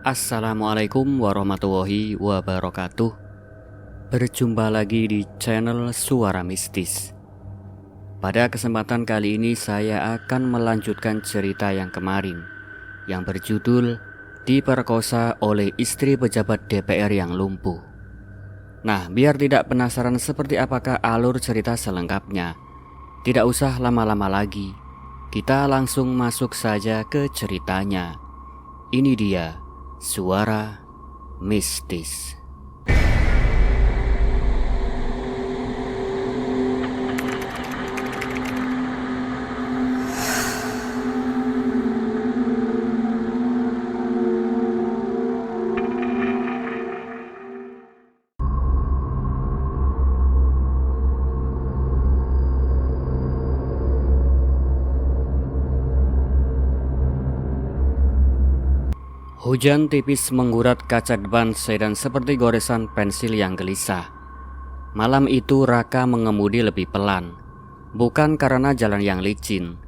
Assalamualaikum warahmatullahi wabarakatuh. Berjumpa lagi di channel Suara Mistis. Pada kesempatan kali ini saya akan melanjutkan cerita yang kemarin, yang berjudul Diperkosa oleh istri pejabat DPR yang lumpuh. Nah, biar tidak penasaran seperti apakah alur cerita selengkapnya, tidak usah lama-lama lagi, kita langsung masuk saja ke ceritanya. Ini dia Suara Mistis. Hujan tipis menggurat kaca depan sedan seperti goresan pensil yang gelisah. Malam itu Raka mengemudi lebih pelan, bukan karena jalan yang licin,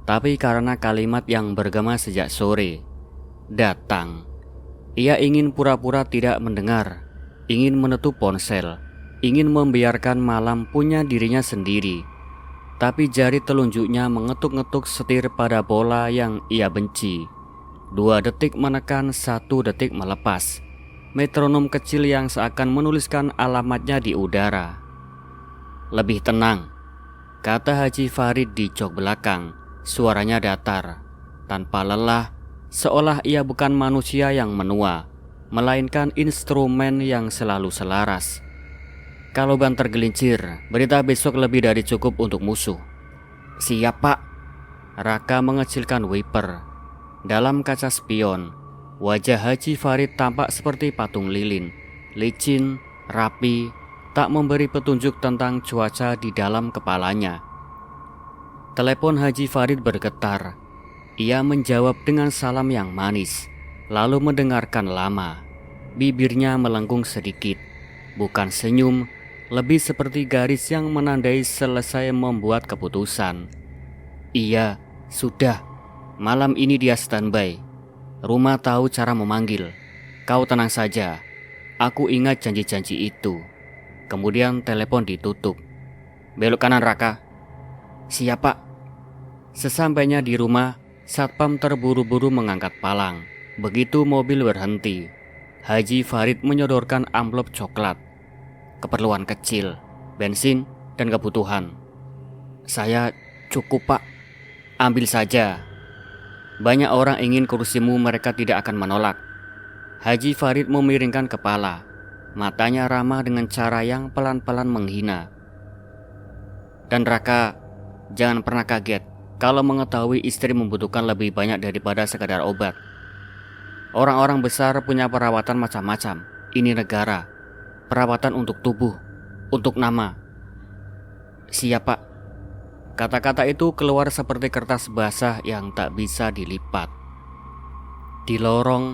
tapi karena kalimat yang bergema sejak sore. Datang. Ia ingin pura-pura tidak mendengar, ingin menutup ponsel, ingin membiarkan malam punya dirinya sendiri. Tapi jari telunjuknya mengetuk-ngetuk setir pada bola yang ia benci. 2 detik menekan, 1 detik melepas. Metronom kecil yang seakan menuliskan alamatnya di udara. Lebih tenang, kata Haji Farid di jok belakang. Suaranya datar, tanpa lelah, seolah ia bukan manusia yang menua, melainkan instrumen yang selalu selaras. Kalau ban tergelincir, berita besok lebih dari cukup untuk musuh. Siap, Pak. Raka mengecilkan wiper. Dalam kaca spion, wajah Haji Farid tampak seperti patung lilin, licin, rapi, tak memberi petunjuk tentang cuaca di dalam kepalanya. Telepon Haji Farid bergetar. Ia menjawab dengan salam yang manis, lalu mendengarkan lama. Bibirnya melengkung sedikit, bukan senyum, lebih seperti garis yang menandai selesai membuat keputusan. Iya, sudah. Malam ini dia standby. Rumah tahu cara memanggil. Kau tenang saja. Aku ingat janji-janji itu. Kemudian telepon ditutup. Belok kanan, Raka. Siap, Pak. Sesampainya di rumah, satpam terburu-buru mengangkat palang. Begitu mobil berhenti, Haji Farid menyodorkan amplop coklat. Keperluan kecil, bensin, dan kebutuhan. Saya cukup, Pak. Ambil saja. Banyak orang ingin kursimu, mereka tidak akan menolak. Haji Farid memiringkan kepala. Matanya ramah dengan cara yang pelan-pelan menghina. Dan Raka, jangan pernah kaget kalau mengetahui istri membutuhkan lebih banyak daripada sekadar obat. Orang-orang besar punya perawatan macam-macam. Ini negara. Perawatan untuk tubuh, untuk nama. Siap, Pak. Kata-kata itu keluar seperti kertas basah yang tak bisa dilipat. Di lorong,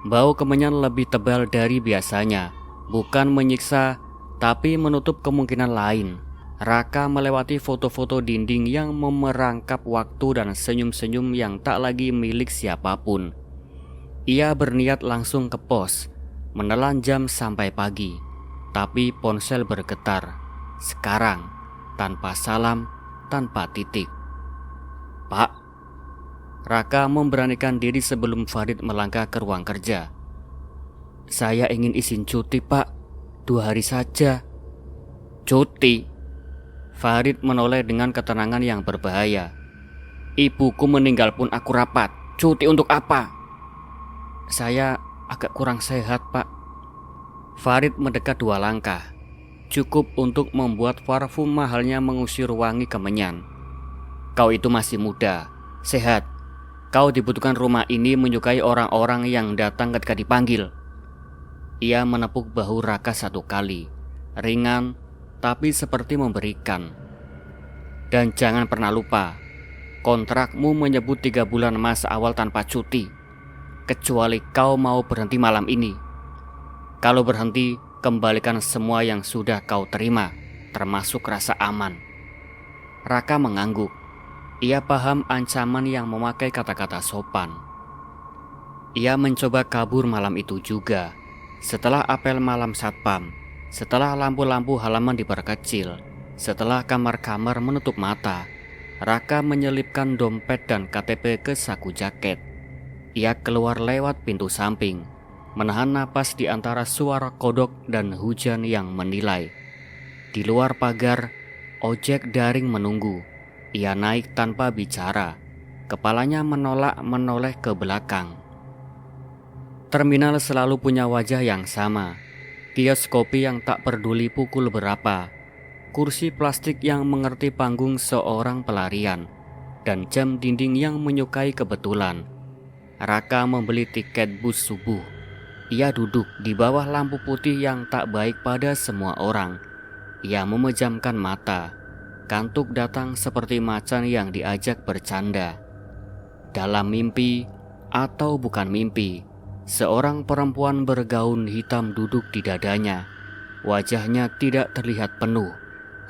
bau kemenyan lebih tebal dari biasanya. Bukan menyiksa, tapi menutup kemungkinan lain. Raka melewati foto-foto dinding yang memerangkap waktu dan senyum-senyum yang tak lagi milik siapapun. Ia berniat langsung ke pos, menelan jam sampai pagi. Tapi ponsel bergetar. Sekarang, tanpa salam, tanpa titik. Pak. Raka memberanikan diri sebelum Farid melangkah ke ruang kerja. Saya ingin izin cuti, Pak. 2 hari saja. Cuti? Farid menoleh dengan ketenangan yang berbahaya. Ibuku meninggal pun aku rapat. Cuti untuk apa? Saya agak kurang sehat, Pak. Farid mendekat 2 langkah. Cukup untuk membuat parfum mahalnya mengusir wangi kemenyan. Kau itu masih muda, sehat. Kau dibutuhkan rumah ini, menyukai orang-orang yang datang ketika dipanggil. Ia menepuk bahu Raka 1 kali, ringan tapi seperti memberikan. Dan jangan pernah lupa, kontrakmu menyebut 3 bulan masa awal tanpa cuti. Kecuali kau mau berhenti malam ini. Kalau berhenti, kembalikan semua yang sudah kau terima, termasuk rasa aman. Raka mengangguk. Ia paham ancaman yang memakai kata-kata sopan. Ia mencoba kabur malam itu juga. Setelah apel malam satpam, setelah lampu-lampu halaman diperkecil, setelah kamar-kamar menutup mata, Raka menyelipkan dompet dan KTP ke saku jaket. Ia keluar lewat pintu samping, menahan napas di antara suara kodok dan hujan yang menilai. Di luar pagar, ojek daring menunggu. Ia naik tanpa bicara, kepalanya menoleh ke belakang. Terminal selalu punya wajah yang sama. Kios kopi yang tak peduli pukul berapa, kursi plastik yang mengerti panggung seorang pelarian, dan jam dinding yang menyukai kebetulan. Raka membeli tiket bus subuh. Ia duduk di bawah lampu putih yang tak baik pada semua orang. Ia memejamkan mata. Kantuk datang seperti macan yang diajak bercanda. Dalam mimpi atau bukan mimpi, seorang perempuan bergaun hitam duduk di dadanya. Wajahnya tidak terlihat penuh.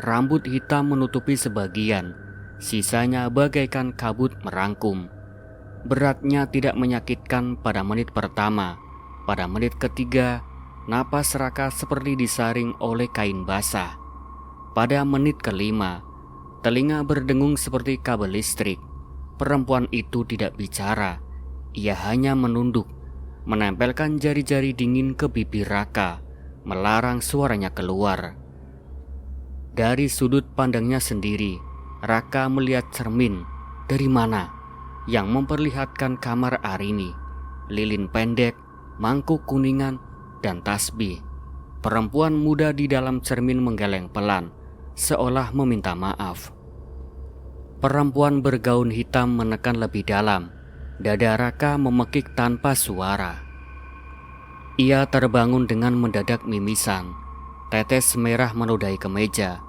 Rambut hitam menutupi sebagian, sisanya bagaikan kabut merangkum. Beratnya tidak menyakitkan pada menit pertama. Pada menit ketiga, napas Raka seperti disaring oleh kain basah. Pada menit kelima, telinga berdengung seperti kabel listrik. Perempuan itu tidak bicara. Ia hanya menunduk, menempelkan jari-jari dingin ke bibir Raka, melarang suaranya keluar. Dari sudut pandangnya sendiri, Raka melihat cermin dari mana yang memperlihatkan kamar Arini, lilin pendek, mangkuk kuningan, dan tasbih. Perempuan muda di dalam cermin menggeleng pelan, seolah meminta maaf. Perempuan bergaun hitam menekan lebih dalam. Dada Raka memekik tanpa suara. Ia terbangun dengan mendadak mimisan. Tetes merah menodai kemeja.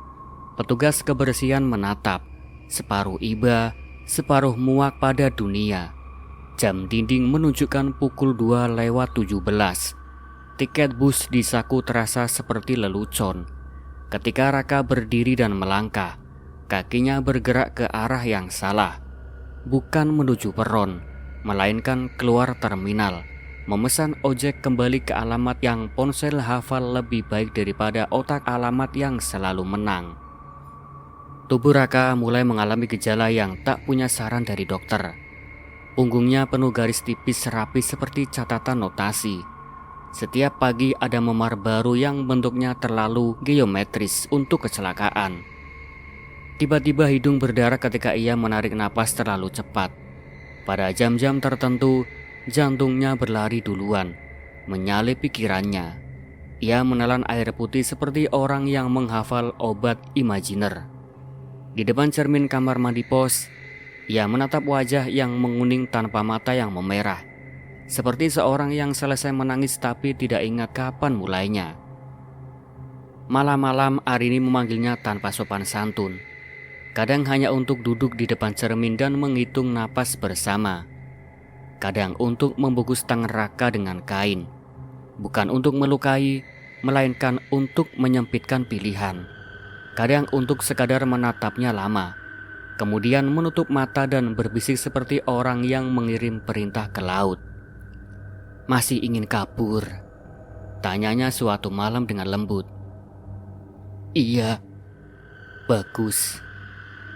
Petugas kebersihan menatap, separuh iba, separuh muak pada dunia. Jam dinding menunjukkan pukul 2:17. Tiket bus di saku terasa seperti lelucon. Ketika Raka berdiri dan melangkah, kakinya bergerak ke arah yang salah. Bukan menuju peron, melainkan keluar terminal. Memesan ojek kembali ke alamat yang ponsel hafal lebih baik daripada otak alamat yang selalu menang. Tubuh Raka mulai mengalami gejala yang tak punya saran dari dokter. Punggungnya penuh garis tipis rapi seperti catatan notasi. Setiap pagi ada memar baru yang bentuknya terlalu geometris untuk kecelakaan. Tiba-tiba hidung berdarah ketika ia menarik napas terlalu cepat. Pada jam-jam tertentu, jantungnya berlari duluan, menyalip pikirannya. Ia menelan air putih seperti orang yang menghafal obat imajiner. Di depan cermin kamar mandi pos, ia menatap wajah yang menguning tanpa mata yang memerah, seperti seorang yang selesai menangis tapi tidak ingat kapan mulainya. Malam-malam Arini memanggilnya tanpa sopan santun. Kadang hanya untuk duduk di depan cermin dan menghitung napas bersama. Kadang untuk membungkus tangan Raka dengan kain. Bukan untuk melukai, melainkan untuk menyempitkan pilihan. Kadang untuk sekadar menatapnya lama, kemudian menutup mata dan berbisik seperti orang yang mengirim perintah ke laut. "Masih ingin kabur?" tanyanya suatu malam dengan lembut. "Iya." "Bagus."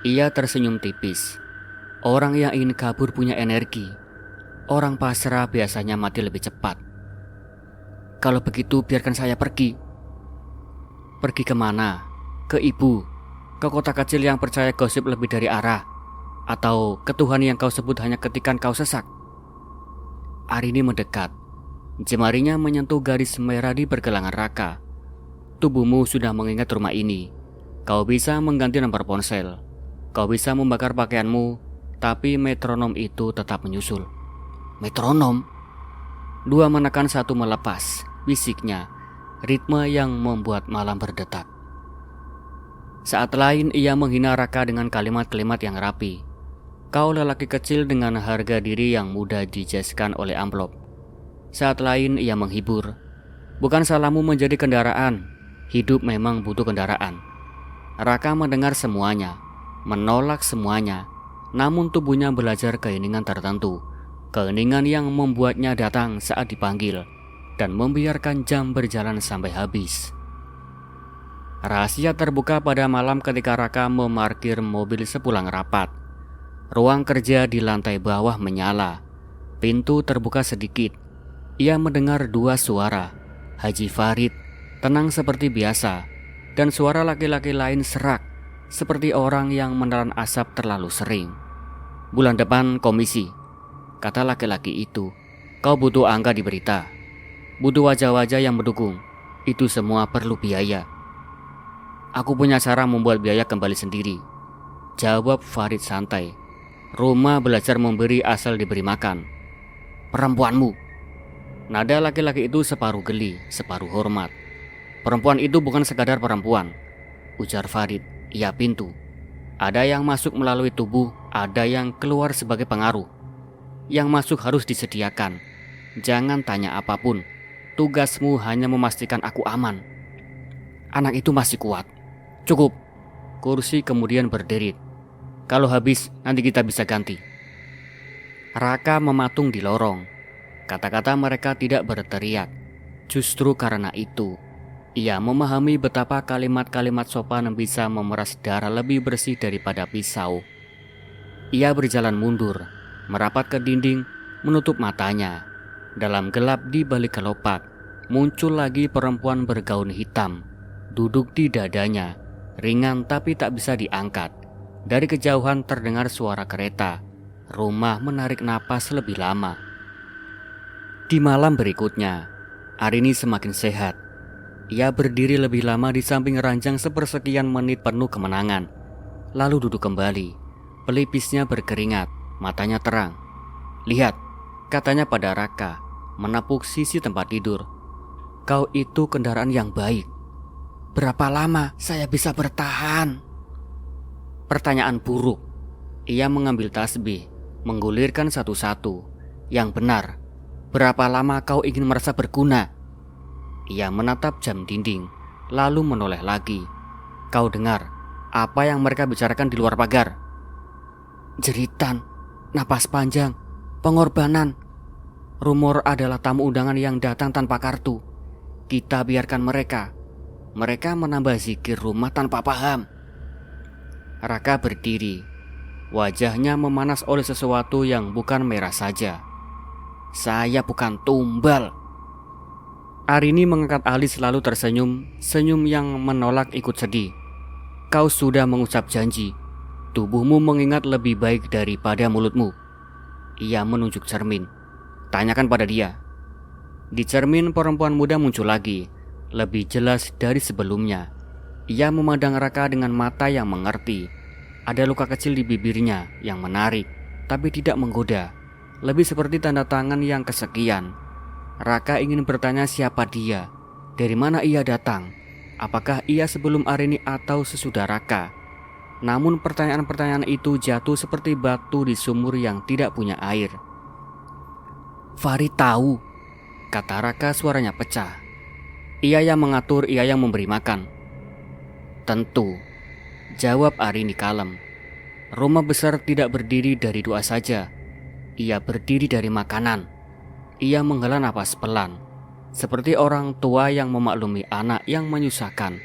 Ia tersenyum tipis. Orang yang ingin kabur punya energi. Orang pasrah biasanya mati lebih cepat. "Kalau begitu biarkan saya pergi." "Pergi kemana? Ke ibu? Ke kota kecil yang percaya gosip lebih dari arah? Atau ke Tuhan yang kau sebut hanya ketika kau sesak?" Arini mendekat. Jemarinya menyentuh garis merah di pergelangan Raka. "Tubuhmu sudah mengingat rumah ini. Kau bisa mengganti nomor ponsel. Kau bisa membakar pakaianmu, tapi metronom itu tetap menyusul." "Metronom?" "Dua menekan, satu melepas," bisiknya, ritme yang membuat malam berdetak. Saat lain ia menghina Raka dengan kalimat-kalimat yang rapi. "Kau lelaki kecil dengan harga diri yang mudah dijaskan oleh amplop." Saat lain ia menghibur. "Bukan salahmu menjadi kendaraan. Hidup memang butuh kendaraan." Raka mendengar semuanya, menolak semuanya. Namun tubuhnya belajar keinginan tertentu. Keheningan yang membuatnya datang saat dipanggil dan membiarkan jam berjalan sampai habis. Rahasia terbuka pada malam ketika Raka memarkir mobil sepulang rapat. Ruang kerja di lantai bawah menyala. Pintu terbuka sedikit. Ia mendengar dua suara. Haji Farid tenang seperti biasa, dan suara laki-laki lain serak seperti orang yang menelan asap terlalu sering. "Bulan depan komisi," kata laki-laki itu. "Kau butuh angka di berita, butuh wajah-wajah yang mendukung. Itu semua perlu biaya." "Aku punya cara membuat biaya kembali sendiri," jawab Farid santai. "Rumah belajar memberi asal diberi makan." "Perempuanmu." Nada laki-laki itu separuh geli, separuh hormat. "Perempuan itu bukan sekadar perempuan," ujar Farid. "Ia pintu. Ada yang masuk melalui tubuh, ada yang keluar sebagai pengaruh. Yang masuk harus disediakan. Jangan tanya apapun. Tugasmu hanya memastikan aku aman." "Anak itu masih kuat." "Cukup." Kursi kemudian berderit. "Kalau habis, nanti kita bisa ganti." Raka mematung di lorong. Kata-kata mereka tidak berteriak. Justru karena itu, ia memahami betapa kalimat-kalimat sopan bisa memeras darah lebih bersih daripada pisau. Ia berjalan mundur, merapat ke dinding, menutup matanya. Dalam gelap di balik kelopak, muncul lagi perempuan bergaun hitam, duduk di dadanya, ringan tapi tak bisa diangkat. Dari kejauhan terdengar suara kereta. Rumah menarik napas lebih lama. Di malam berikutnya, Arini semakin sehat. Ia berdiri lebih lama di samping ranjang sepersekian menit penuh kemenangan. Lalu duduk kembali. Pelipisnya berkeringat, matanya terang. "Lihat," katanya pada Raka, menepuk sisi tempat tidur. "Kau itu kendaraan yang baik." "Berapa lama saya bisa bertahan?" Pertanyaan buruk. Ia mengambil tasbih, menggulirkan satu-satu. "Yang benar, berapa lama kau ingin merasa berguna?" Ia menatap jam dinding, lalu menoleh lagi. "Kau dengar apa yang mereka bicarakan di luar pagar?" "Jeritan, napas panjang, pengorbanan. Rumor adalah tamu undangan yang datang tanpa kartu. Kita biarkan mereka. Mereka menambah zikir rumah tanpa paham." Raka berdiri. Wajahnya memanas oleh sesuatu yang bukan merah saja. "Saya bukan tumbal." Arini mengangkat alis lalu tersenyum, senyum yang menolak ikut sedih. "Kau sudah mengucap janji. Tubuhmu mengingat lebih baik daripada mulutmu." Ia menunjuk cermin. "Tanyakan pada dia." Di cermin perempuan muda muncul lagi, lebih jelas dari sebelumnya. Ia memandang Raka dengan mata yang mengerti. Ada luka kecil di bibirnya yang menarik, tapi tidak menggoda. Lebih seperti tanda tangan yang kesekian. Raka ingin bertanya siapa dia, dari mana ia datang, apakah ia sebelum Arini atau sesudah Raka. Namun pertanyaan-pertanyaan itu jatuh seperti batu di sumur yang tidak punya air. "Farid tahu," kata Raka, suaranya pecah. "Ia yang mengatur, ia yang memberi makan." "Tentu," jawab Arini kalem. "Rumah besar tidak berdiri dari doa saja. Ia berdiri dari makanan." Ia menghela napas pelan, seperti orang tua yang memaklumi anak yang menyusahkan.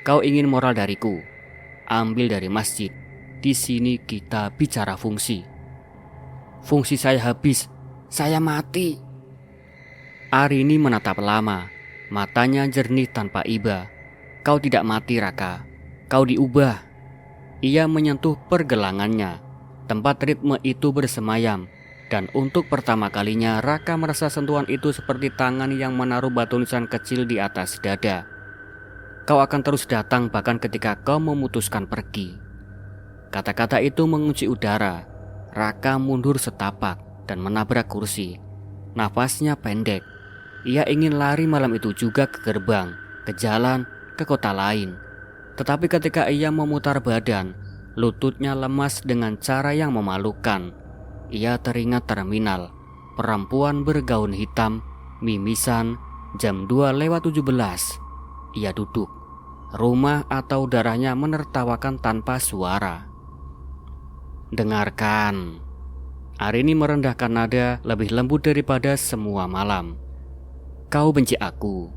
"Kau ingin moral dariku? Ambil dari masjid. Di sini kita bicara fungsi." "Fungsi saya habis. Saya mati." Arini menatap lama, matanya jernih tanpa iba. "Kau tidak mati, Raka. Kau diubah." Ia menyentuh pergelangannya. Tempat ritme itu bersemayam. Dan untuk pertama kalinya Raka merasa sentuhan itu seperti tangan yang menaruh batu nisan kecil di atas dada. "Kau akan terus datang bahkan ketika kau memutuskan pergi." Kata-kata itu mengunci udara. Raka mundur setapak dan menabrak kursi. Nafasnya pendek. Ia ingin lari malam itu juga ke gerbang, ke jalan, ke kota lain. Tetapi ketika ia memutar badan, lututnya lemas dengan cara yang memalukan. Ia teringat terminal, perempuan bergaun hitam, mimisan, jam 2:17. Ia duduk. Rumah atau darahnya menertawakan tanpa suara. "Dengarkan," Arini merendahkan nada lebih lembut daripada semua malam. Kau benci aku.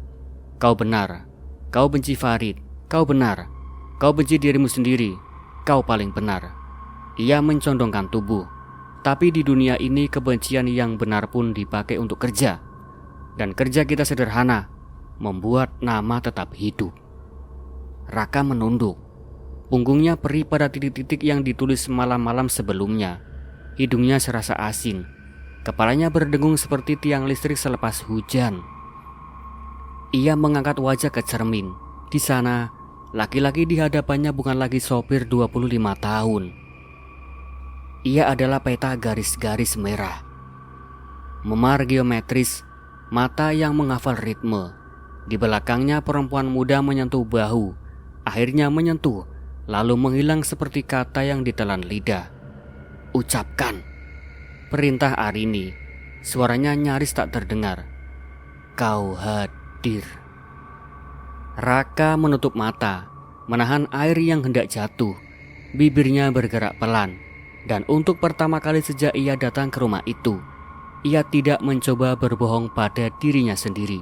Kau benar. Kau benci Farid. Kau benar. Kau benci dirimu sendiri. Kau paling benar. Ia mencondongkan tubuh. Tapi di dunia ini kebencian yang benar pun dipakai untuk kerja. Dan kerja kita sederhana, membuat nama tetap hidup. Raka menunduk. Punggungnya perih pada titik-titik yang ditulis malam-malam sebelumnya. Hidungnya serasa asin. Kepalanya berdengung seperti tiang listrik selepas hujan. Ia mengangkat wajah ke cermin. Di sana, laki-laki di hadapannya bukan lagi sopir 25 tahun. Ia adalah peta garis-garis merah. Memar geometris, mata yang menghafal ritme. Di belakangnya perempuan muda menyentuh bahu. Akhirnya menyentuh, lalu menghilang seperti kata yang ditelan lidah. Ucapkan, perintah Arini. Suaranya nyaris tak terdengar. Kau hadir. Raka menutup mata, menahan air yang hendak jatuh. Bibirnya bergerak pelan. Dan untuk pertama kali sejak ia datang ke rumah itu, ia tidak mencoba berbohong pada dirinya sendiri.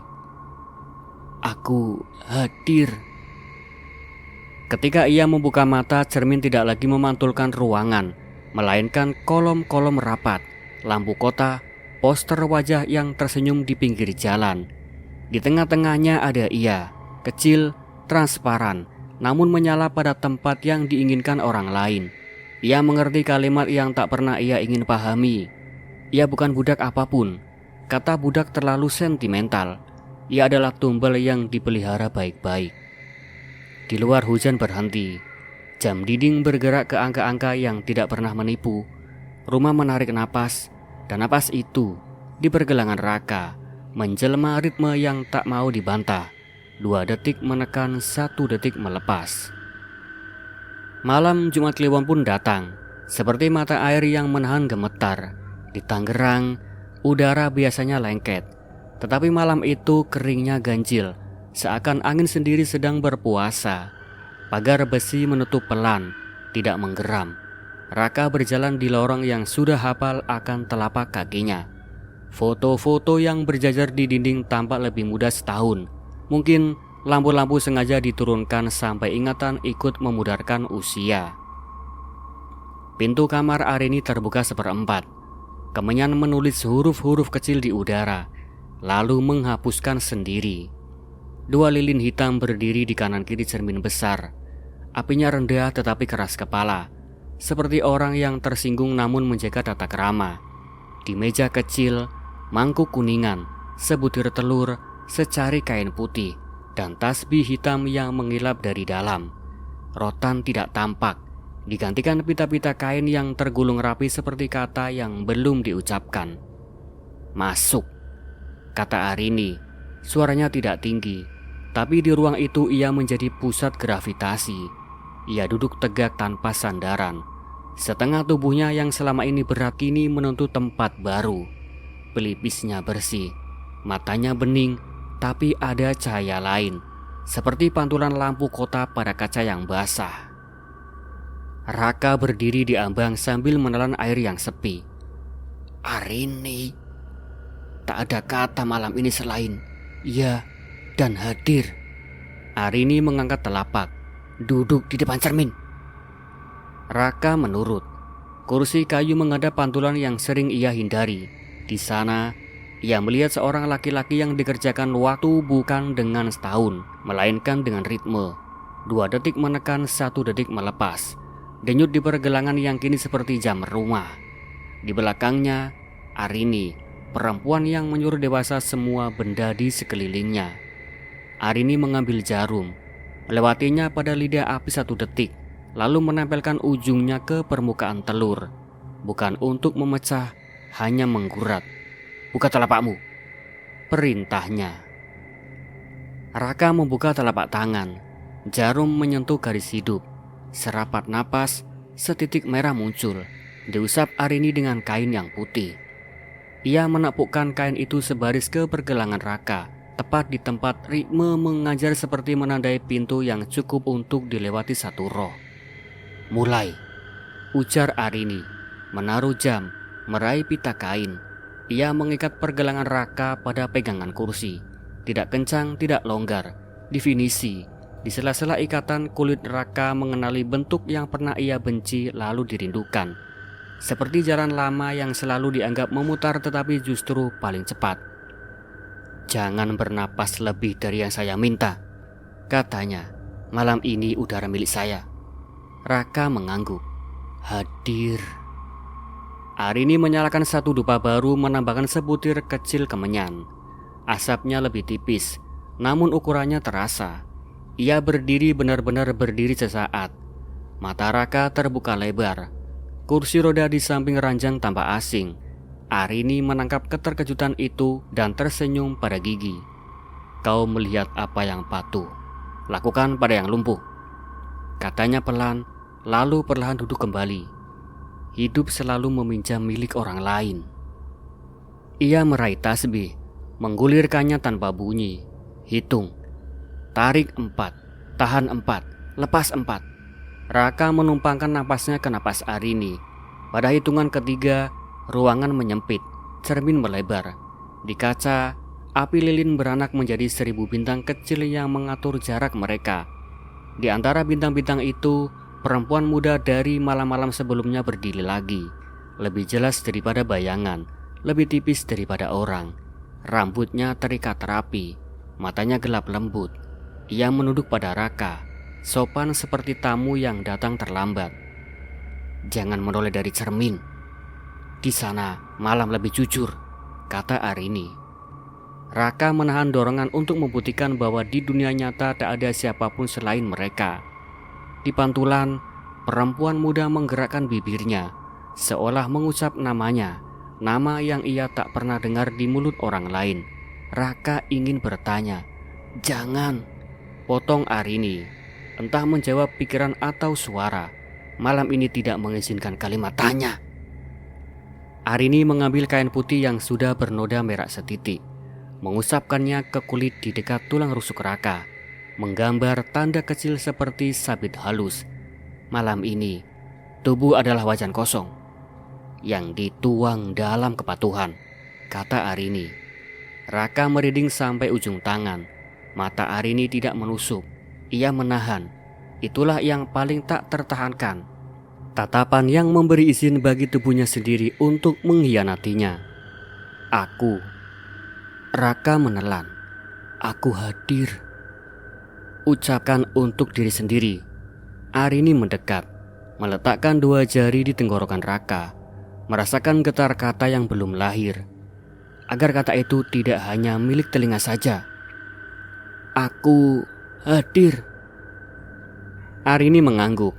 Aku hadir. Ketika ia membuka mata, cermin tidak lagi memantulkan ruangan, melainkan kolom-kolom rapat, lampu kota, poster wajah yang tersenyum di pinggir jalan. Di tengah-tengahnya ada ia, kecil, transparan, namun menyala pada tempat yang diinginkan orang lain. Ia mengerti kalimat yang tak pernah ia ingin pahami. Ia bukan budak apapun. Kata budak terlalu sentimental. Ia adalah tumbal yang dipelihara baik-baik. Di luar hujan berhenti. Jam dinding bergerak ke angka-angka yang tidak pernah menipu. Rumah menarik napas, dan napas itu di pergelangan Raka menjelma ritme yang tak mau dibantah. 2 detik menekan, 1 detik melepas. Malam Jumat Kliwon pun datang, seperti mata air yang menahan gemetar. Di Tangerang, udara biasanya lengket, tetapi malam itu keringnya ganjil, seakan angin sendiri sedang berpuasa. Pagar besi menutup pelan, tidak menggeram. Raka berjalan di lorong yang sudah hafal akan telapak kakinya. Foto-foto yang berjajar di dinding tampak lebih muda setahun. Mungkin lampu-lampu sengaja diturunkan sampai ingatan ikut memudarkan usia. Pintu kamar Arini terbuka 1/4. Kemenyan menulis huruf-huruf kecil di udara, lalu menghapuskan sendiri. 2 lilin hitam berdiri di kanan kiri cermin besar. Apinya rendah tetapi keras kepala, seperti orang yang tersinggung namun menjaga tata krama. Di meja kecil, mangkuk kuningan, sebutir telur, secari kain putih, dan tasbih hitam yang mengilap dari dalam. Rotan tidak tampak, digantikan pita-pita kain yang tergulung rapi seperti kata yang belum diucapkan. Masuk, kata Arini. Suaranya tidak tinggi, tapi di ruang itu ia menjadi pusat gravitasi. Ia duduk tegak tanpa sandaran. Setengah tubuhnya yang selama ini berat kini menuntut tempat baru. Pelipisnya bersih, matanya bening, tapi ada cahaya lain, seperti pantulan lampu kota pada kaca yang basah. Raka berdiri di ambang sambil menelan air yang sepi. Arini. Tak ada kata malam ini selain iya dan hadir. Arini mengangkat telapak, duduk di depan cermin. Raka menurut. Kursi kayu menghadap pantulan yang sering ia hindari. Di sana, ia melihat seorang laki-laki yang dikerjakan waktu bukan dengan setahun, melainkan dengan ritme. 2 detik menekan, 1 detik melepas. Denyut di pergelangan yang kini seperti jam rumah. Di belakangnya, Arini, perempuan yang menyuruh dewasa semua benda di sekelilingnya. Arini mengambil jarum, melewatinya pada lidah api 1 detik, lalu menempelkan ujungnya ke permukaan telur. Bukan untuk memecah, hanya menggurat. Buka telapakmu, perintahnya. Raka membuka telapak tangan. Jarum menyentuh garis hidup. Serapat napas, setitik merah muncul. Diusap Arini dengan kain yang putih. Ia menepukkan kain itu sebaris ke pergelangan Raka, tepat di tempat ritme mengajar seperti menandai pintu yang cukup untuk dilewati satu roh. Mulai, ujar Arini, menaruh jam. Meraih pita kain, ia mengikat pergelangan Raka pada pegangan kursi. Tidak kencang, tidak longgar. Definisi, di sela-sela ikatan kulit Raka mengenali bentuk yang pernah ia benci lalu dirindukan. Seperti jalan lama yang selalu dianggap memutar tetapi justru paling cepat. "Jangan bernapas lebih dari yang saya minta," katanya. "Malam ini udara milik saya." Raka mengangguk. "Hadir." Arini menyalakan satu dupa baru, menambahkan sebutir kecil kemenyan. Asapnya lebih tipis, namun ukurannya terasa. Ia berdiri, benar-benar berdiri sesaat. Mata Raka terbuka lebar. Kursi roda di samping ranjang tampak asing. Arini menangkap keterkejutan itu dan tersenyum pada gigi. "Kau melihat apa yang patuh, lakukan pada yang lumpuh," katanya pelan, lalu perlahan duduk kembali. Hidup selalu meminjam milik orang lain. Ia meraih tasbih, menggulirkannya tanpa bunyi. Hitung. Tarik 4, tahan 4, lepas 4. Raka menumpangkan napasnya ke napas Arini. Pada hitungan ketiga, ruangan menyempit, cermin melebar. Di kaca, api lilin beranak menjadi 1000 bintang kecil yang mengatur jarak mereka. Di antara bintang-bintang itu, perempuan muda dari malam-malam sebelumnya berdiri lagi. Lebih jelas daripada bayangan, lebih tipis daripada orang. Rambutnya terikat rapi, matanya gelap lembut. Ia menunduk pada Raka, sopan seperti tamu yang datang terlambat. "Jangan menoleh dari cermin. Di sana malam lebih jujur," kata Arini. Raka menahan dorongan untuk membuktikan bahwa di dunia nyata tak ada siapapun selain mereka. Di pantulan, perempuan muda menggerakkan bibirnya, seolah mengucap namanya, nama yang ia tak pernah dengar di mulut orang lain. Raka ingin bertanya, "Jangan," potong Arini. Entah menjawab pikiran atau suara, malam ini tidak mengizinkan kalimat tanya. Arini mengambil kain putih yang sudah bernoda merah setitik, mengusapkannya ke kulit di dekat tulang rusuk Raka, menggambar tanda kecil seperti sabit halus. "Malam ini, tubuh adalah wajan kosong yang dituang dalam kepatuhan," kata Arini. Raka merinding sampai ujung tangan. Mata Arini tidak menusuk, ia menahan. Itulah yang paling tak tertahankan. Tatapan yang memberi izin bagi tubuhnya sendiri untuk mengkhianatinya. "Aku," Raka menelan, "aku hadir." Ucapkan untuk diri sendiri. Arini mendekat, meletakkan 2 jari di tenggorokan Raka, merasakan getar kata yang belum lahir, agar kata itu tidak hanya milik telinga saja. "Aku hadir." Arini mengangguk.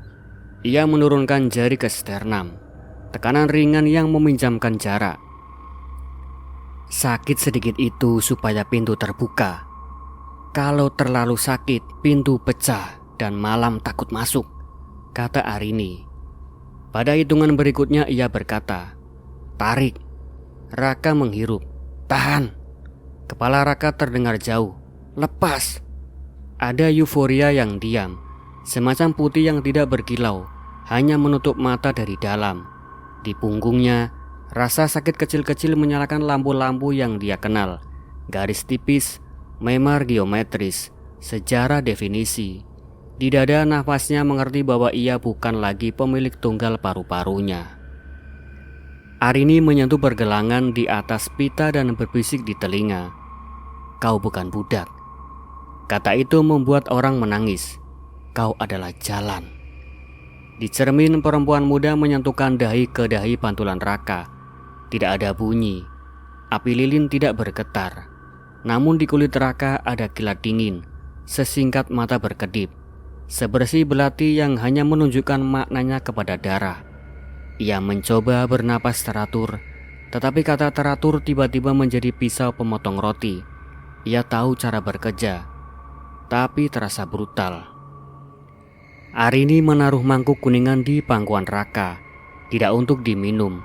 Ia menurunkan jari ke sternum, tekanan ringan yang meminjamkan jarak. "Sakit sedikit itu supaya pintu terbuka. Kalau terlalu sakit, pintu pecah dan malam takut masuk," kata Arini. Pada hitungan berikutnya ia berkata, "Tarik." Raka menghirup. "Tahan." Kepala Raka terdengar jauh. "Lepas." Ada euforia yang diam, semacam putih yang tidak berkilau, hanya menutup mata dari dalam. Di punggungnya, rasa sakit kecil-kecil menyalakan lampu-lampu yang dia kenal. Garis tipis, memar geometris, sejarah definisi. Di dada nafasnya mengerti bahwa ia bukan lagi pemilik tunggal paru-parunya. Arini menyentuh pergelangan di atas pita dan berbisik di telinga, "Kau bukan budak." Kata itu membuat orang menangis. "Kau adalah jalan." Di cermin, perempuan muda menyentuhkan dahi ke dahi pantulan Raka. Tidak ada bunyi. Api lilin tidak bergetar. Namun di kulit Raka ada kilat dingin, sesingkat mata berkedip, sebersih belati yang hanya menunjukkan maknanya kepada darah. Ia mencoba bernapas teratur, tetapi kata teratur tiba-tiba menjadi pisau pemotong roti. Ia tahu cara bekerja, tapi terasa brutal. Arini menaruh mangkuk kuningan di pangkuan Raka, tidak untuk diminum,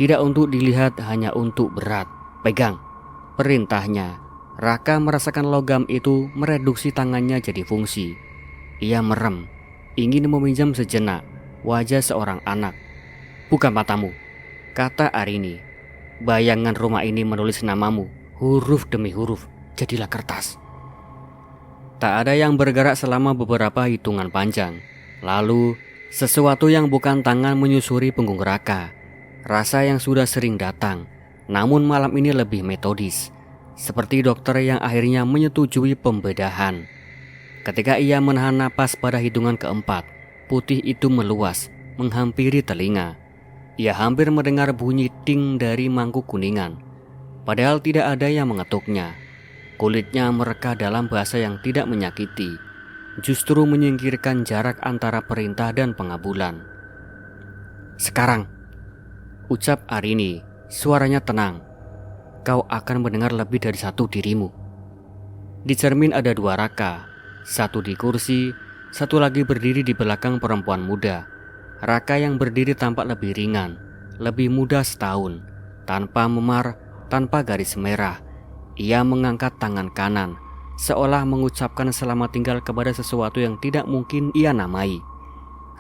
tidak untuk dilihat, hanya untuk berat. "Pegang," perintahnya. Raka merasakan logam itu mereduksi tangannya jadi fungsi. Ia merem, ingin meminjam sejenak wajah seorang anak. "Buka matamu," kata Arini. Bayangan rumah ini menulis namamu, huruf demi huruf, jadilah kertas. Tak ada yang bergerak selama beberapa hitungan panjang. Lalu, sesuatu yang bukan tangan menyusuri punggung Raka. Rasa yang sudah sering datang, namun malam ini lebih metodis. Seperti dokter yang akhirnya menyetujui pembedahan. Ketika ia menahan napas pada hitungan keempat, putih itu meluas, menghampiri telinga. Ia hampir mendengar bunyi ting dari mangkuk kuningan. Padahal tidak ada yang mengetuknya. Kulitnya mereka dalam bahasa yang tidak menyakiti, justru menyingkirkan jarak antara perintah dan pengabulan. Sekarang, ucap Arini, suaranya tenang. Kau akan mendengar lebih dari satu dirimu. Di cermin ada dua Raka, satu di kursi, satu lagi berdiri di belakang perempuan muda. Raka yang berdiri tampak lebih ringan, lebih muda setahun, tanpa memar, tanpa garis merah. Ia mengangkat tangan kanan, seolah mengucapkan selamat tinggal kepada sesuatu yang tidak mungkin ia namai.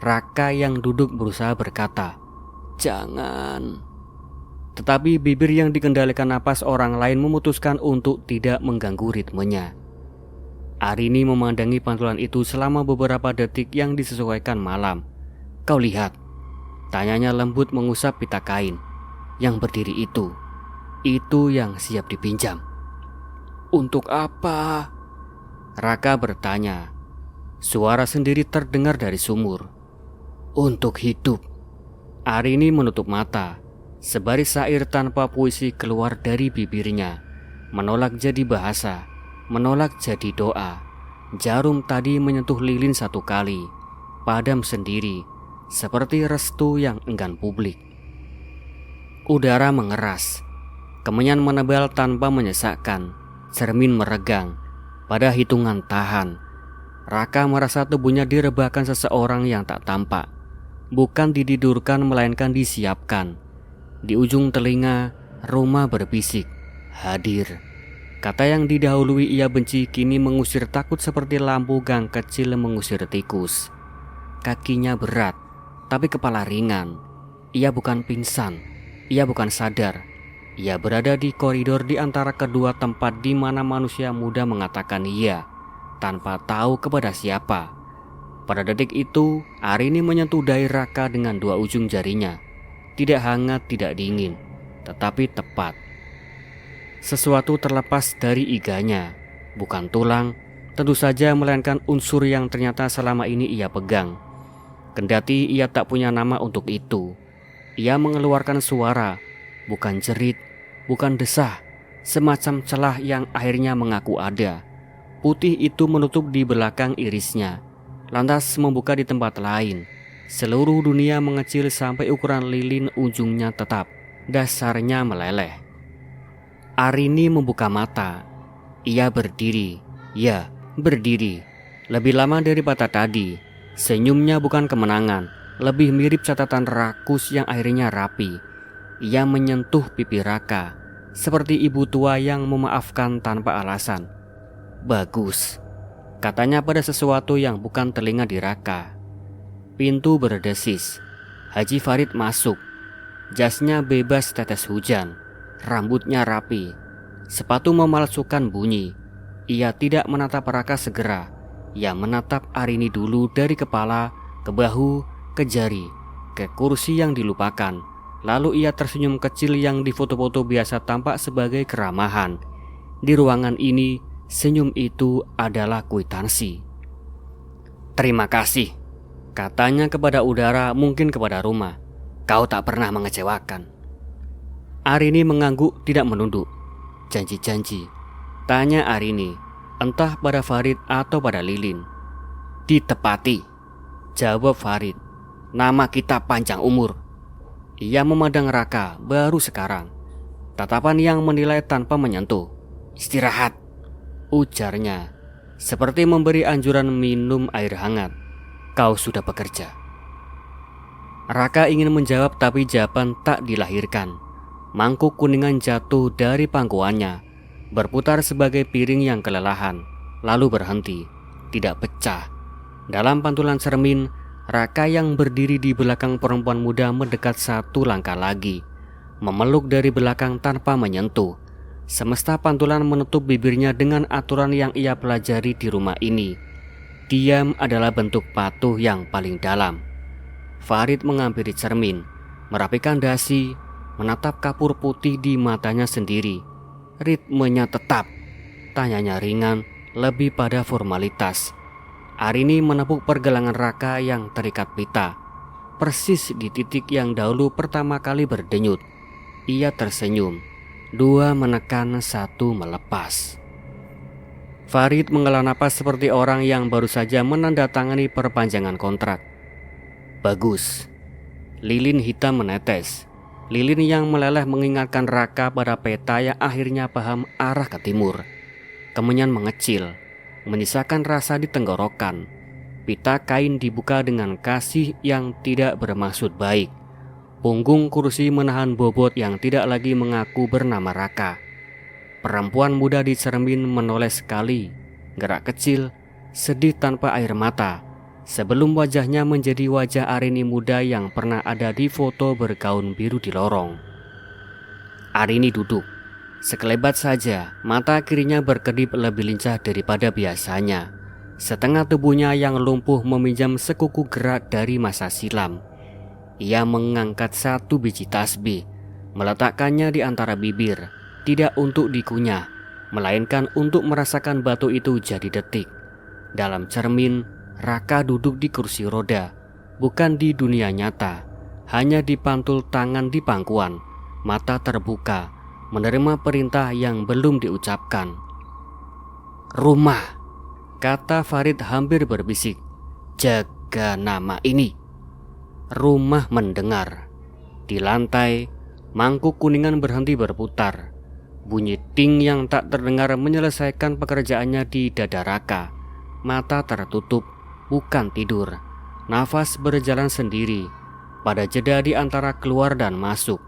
Raka yang duduk berusaha berkata, "Jangan." Tetapi bibir yang dikendalikan napas orang lain memutuskan untuk tidak mengganggu ritmenya. Arini memandangi pantulan itu selama beberapa detik yang disesuaikan malam. "Kau lihat?" tanyanya lembut mengusap pita kain. "Yang berdiri itu yang siap dipinjam." "Untuk apa?" Raka bertanya. Suara sendiri terdengar dari sumur. "Untuk hidup." Arini menutup mata. Sebaris syair tanpa puisi keluar dari bibirnya, menolak jadi bahasa, menolak jadi doa. Jarum tadi menyentuh lilin satu kali, padam sendiri, seperti restu yang enggan publik. Udara mengeras, kemenyan menebal tanpa menyesakkan, cermin meregang. Pada hitungan tahan, Raka merasa tubuhnya direbahkan seseorang yang tak tampak. Bukan dididurkan melainkan disiapkan. Di ujung telinga, Roma berbisik, "Hadir." Kata yang didahului ia benci kini mengusir takut seperti lampu gang kecil mengusir tikus. Kakinya berat, tapi kepala ringan. Ia bukan pingsan, ia bukan sadar. Ia berada di koridor di antara kedua tempat di mana manusia muda mengatakan iya, tanpa tahu kepada siapa. Pada detik itu, Arini menyentuh dahi Raka dengan dua ujung jarinya. Tidak hangat, tidak dingin, tetapi tepat. Sesuatu terlepas dari iganya, bukan tulang, tentu saja melainkan unsur yang ternyata selama ini ia pegang. Kendati ia tak punya nama untuk itu, ia mengeluarkan suara, bukan jerit, bukan desah, semacam celah yang akhirnya mengaku ada. Putih itu menutup di belakang irisnya, lantas membuka di tempat lain. Seluruh dunia mengecil sampai ukuran lilin ujungnya tetap, dasarnya meleleh. Arini membuka mata. Ia berdiri, ya berdiri, lebih lama daripada tadi. Senyumnya bukan kemenangan, lebih mirip catatan rakus yang akhirnya rapi. Ia menyentuh pipi Raka, seperti ibu tua yang memaafkan tanpa alasan. "Bagus," katanya pada sesuatu yang bukan telinga di Raka. Pintu berdesis. Haji Farid masuk. Jasnya bebas tetes hujan, rambutnya rapi, sepatu memalsukan bunyi. Ia tidak menatap Raka segera. Ia menatap Arini dulu dari kepala, ke bahu, ke jari, ke kursi yang dilupakan. Lalu ia tersenyum kecil yang di foto-foto biasa tampak sebagai keramahan. Di ruangan ini, senyum itu adalah kwitansi. "Terima kasih," katanya kepada udara, mungkin kepada rumah. "Kau tak pernah mengecewakan." Arini mengangguk, tidak menunduk. "Janji-janji?" tanya Arini, entah pada Farid atau pada Lilin. "Ditepati," jawab Farid. "Nama kita panjang umur." Ia memandang Raka baru sekarang, tatapan yang menilai tanpa menyentuh. "Istirahat," ujarnya, seperti memberi anjuran minum air hangat. "Kau sudah bekerja." Raka ingin menjawab tapi jawaban tak dilahirkan. Mangkuk kuningan jatuh dari pangkuannya, berputar sebagai piring yang kelelahan, lalu berhenti, tidak pecah. Dalam pantulan cermin, Raka yang berdiri di belakang perempuan muda mendekat satu langkah lagi, memeluk dari belakang tanpa menyentuh. Semesta pantulan menutup bibirnya dengan aturan yang ia pelajari di rumah ini. Diam adalah bentuk patuh yang paling dalam. Farid menghampiri cermin, merapikan dasi, menatap kapur putih di matanya sendiri. Ritmenya tetap, tanyanya ringan, lebih pada formalitas. Arini menepuk pergelangan Raka yang terikat pita, persis di titik yang dahulu pertama kali berdenyut. Ia tersenyum, 2 menekan, 1 melepas. Farid menghela napas seperti orang yang baru saja menandatangani perpanjangan kontrak. Bagus. Lilin hitam menetes. Lilin yang meleleh mengingatkan Raka pada peta yang akhirnya paham arah ke timur. Kemenyan mengecil, menyisakan rasa di tenggorokan. Pita kain dibuka dengan kasih yang tidak bermaksud baik. Punggung kursi menahan bobot yang tidak lagi mengaku bernama Raka. Perempuan muda di cermin menoleh sekali, gerak kecil, sedih tanpa air mata, sebelum wajahnya menjadi wajah Arini muda yang pernah ada di foto bergaun biru di lorong. Arini duduk, sekelebat saja mata kirinya berkedip lebih lincah daripada biasanya. Setengah tubuhnya yang lumpuh meminjam sekuku gerak dari masa silam. Ia mengangkat 1 biji tasbih, meletakkannya di antara bibir, tidak untuk dikunyah, melainkan untuk merasakan batu itu jadi detik. Dalam cermin, Raka duduk di kursi roda, bukan di dunia nyata, hanya dipantul tangan di pangkuan, mata terbuka, menerima perintah yang belum diucapkan. Rumah, kata Farid hampir berbisik, jaga nama ini. Rumah mendengar. Di lantai, mangkuk kuningan berhenti berputar. Bunyi ting yang tak terdengar menyelesaikan pekerjaannya di dada Raka. Mata tertutup, bukan tidur. Nafas berjalan sendiri. Pada jeda di antara keluar dan masuk,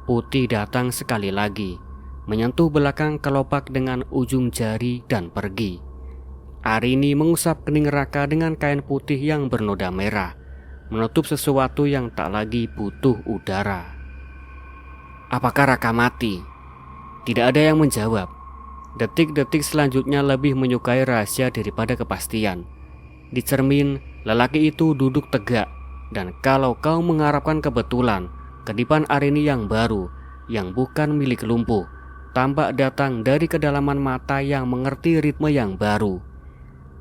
Putih datang sekali lagi, menyentuh belakang kelopak dengan ujung jari dan pergi. Arini mengusap kening Raka dengan kain putih yang bernoda merah, menutup sesuatu yang tak lagi butuh udara. Apakah Raka mati? Tidak ada yang menjawab. Detik-detik selanjutnya lebih menyukai rahasia daripada kepastian. Di cermin, lelaki itu duduk tegak, dan kalau kau mengharapkan kebetulan, kedipan Arini yang baru, yang bukan milik lumpuh, tampak datang dari kedalaman mata yang mengerti ritme yang baru.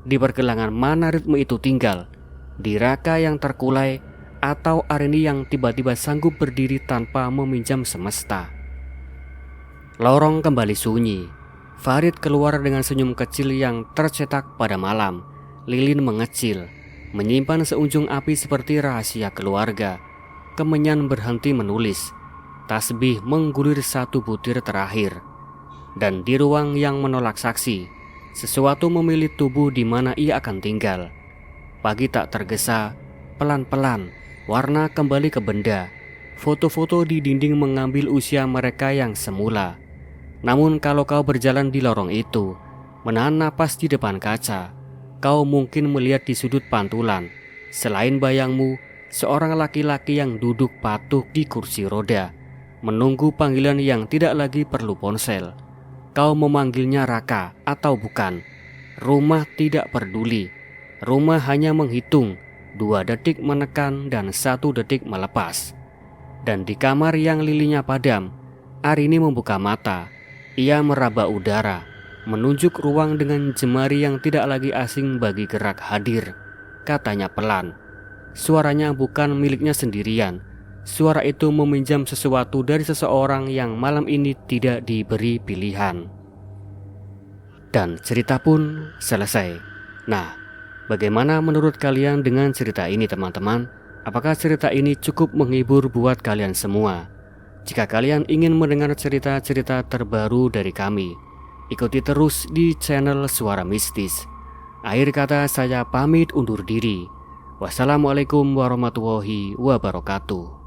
Di pergelangan mana ritme itu tinggal? Di Raka yang terkulai, atau Arini yang tiba-tiba sanggup berdiri tanpa meminjam semesta? Lorong kembali sunyi. Farid keluar dengan senyum kecil yang tercetak pada malam. Lilin mengecil, menyimpan seunjung api seperti rahasia keluarga. Kemenyan berhenti menulis. Tasbih menggulir 1 butir terakhir. Dan di ruang yang menolak saksi, sesuatu memilih tubuh di mana ia akan tinggal. Pagi tak tergesa, pelan-pelan warna kembali ke benda. Foto-foto di dinding mengambil usia mereka yang semula. Namun kalau kau berjalan di lorong itu, menahan napas di depan kaca, kau mungkin melihat di sudut pantulan, selain bayangmu, seorang laki-laki yang duduk patuh di kursi roda, menunggu panggilan yang tidak lagi perlu ponsel. Kau memanggilnya Raka atau bukan, rumah tidak peduli. Rumah hanya menghitung, 2 detik menekan dan 1 detik melepas. Dan di kamar yang lilinnya padam, Arini membuka mata. Ia meraba udara, menunjuk ruang dengan jemari yang tidak lagi asing bagi gerak hadir. Katanya pelan. Suaranya bukan miliknya sendirian. Suara itu meminjam sesuatu dari seseorang yang malam ini tidak diberi pilihan. Dan cerita pun selesai. Nah, bagaimana menurut kalian dengan cerita ini teman-teman? Apakah cerita ini cukup menghibur buat kalian semua? Jika kalian ingin mendengar cerita-cerita terbaru dari kami, ikuti terus di channel Suara Mistis. Akhir kata saya pamit undur diri. Wassalamualaikum warahmatullahi wabarakatuh.